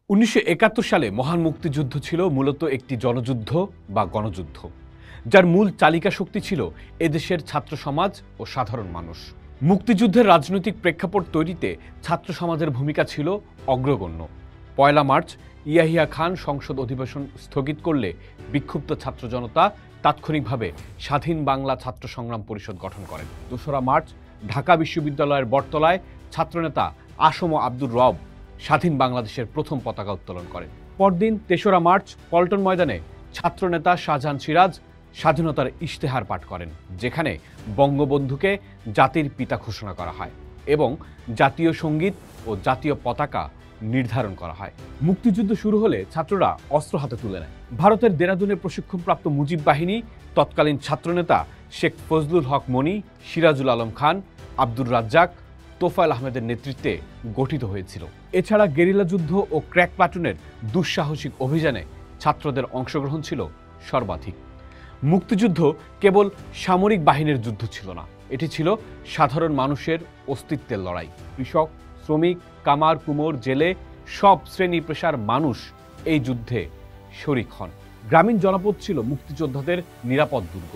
১৯৭১ সালে মহান মুক্তিযুদ্ধ ছিল মূলত একটি জনযুদ্ধ বা গণযুদ্ধ, যার মূল চালিকা শক্তি ছিল এদেশের ছাত্র সমাজ ও সাধারণ মানুষ। মুক্তিযুদ্ধের রাজনৈতিক প্রেক্ষাপট তৈরিতে ছাত্র সমাজের ভূমিকা ছিল অগ্রগণ্য। ১লা মার্চ ইয়াহিয়া খান সংসদ অধিবেশন স্থগিত করলে বিক্ষুব্ধ ছাত্র জনতা তাৎক্ষণিকভাবে স্বাধীন বাংলা ছাত্র সংগ্রাম পরিষদ গঠন করেন। ২রা মার্চ ঢাকা বিশ্ববিদ্যালয়ের বটতলায় ছাত্রনেতা আসম আব্দুর রব স্বাধীন বাংলাদেশের প্রথম পতাকা উত্তোলন করেন। পরদিন ৩রা মার্চ পল্টন ময়দানে ছাত্রনেতা শাহজাহান সিরাজ স্বাধীনতার ইশতেহার পাঠ করেন, যেখানে বঙ্গবন্ধুকে জাতির পিতা ঘোষণা করা হয় এবং জাতীয় সঙ্গীত ও জাতীয় পতাকা নির্ধারণ করা হয়। মুক্তিযুদ্ধ শুরু হলে ছাত্ররা অস্ত্র হাতে তুলে নেয়। ভারতের দেরাদুনে প্রশিক্ষণপ্রাপ্ত মুজিব বাহিনী তৎকালীন ছাত্রনেতা শেখ ফজলুল হক মনি, সিরাজুল আলম খান, আব্দুর রাজ্জাক, তোফায়েল আহমেদের নেতৃত্বে গঠিত হয়েছিল। এছাড়া গেরিলা যুদ্ধ ও ক্র্যাক প্লাটুনের দুঃসাহসিক অভিযানে ছাত্রদের অংশগ্রহণ ছিল সর্বাধিক। মুক্তিযুদ্ধ কেবল সামরিক বাহিনীর যুদ্ধ ছিল না, এটি ছিল সাধারণ মানুষের অস্তিত্বের লড়াই। কৃষক, শ্রমিক, কামার, কুমোর, জেলে সব শ্রেণী পেশার মানুষ এই যুদ্ধে শরিক হন। গ্রামীণ জনপদ ছিল মুক্তিযোদ্ধাদের নিরাপদ দুর্গ।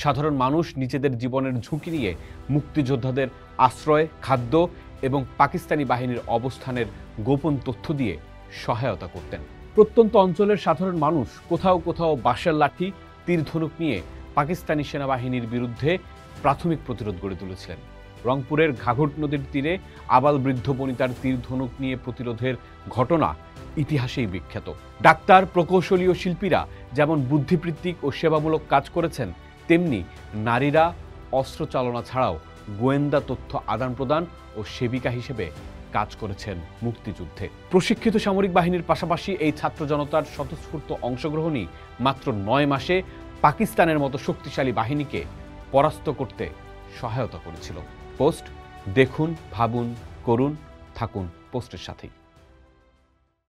সাধারণ মানুষ নিজেদের জীবনের ঝুঁকি নিয়ে মুক্তিযোদ্ধাদের আশ্রয়, খাদ্য এবং পাকিস্তানি বাহিনীর অবস্থানের গোপন তথ্য দিয়ে সহায়তা করতেন। প্রত্যন্ত অঞ্চলের সাধারণ মানুষ কোথাও কোথাও বাঁশের লাঠি, তীর ধনুক নিয়ে পাকিস্তানি সেনাবাহিনীর বিরুদ্ধে প্রাথমিক প্রতিরোধ গড়ে তুলেছিলেন। রংপুরের ঘাঘট নদীর তীরে আবাল বৃদ্ধ বনিতার তীর ধনুক নিয়ে প্রতিরোধের ঘটনা ইতিহাসেই বিখ্যাত। ডাক্তার, প্রকৌশলী ও শিল্পীরা যেমন বুদ্ধিবৃত্তিক ও সেবামূলক কাজ করেছেন, তেমনি নারীরা অস্ত্র চালনা ছাড়াও গোয়েন্দা তথ্য আদান প্রদান ও সেবিকা হিসেবে কাজ করেছেন মুক্তিযুদ্ধে। প্রশিক্ষিত সামরিক বাহিনীর পাশাপাশি এই ছাত্র জনতার স্বতঃস্ফূর্ত অংশগ্রহণই মাত্র ৯ মাসে পাকিস্তানের মতো শক্তিশালী বাহিনীকে পরাস্ত করতে সহায়তা করেছিল। পোস্ট দেখুন, ভাবুন, করুন, থাকুন পোস্টের সাথেই।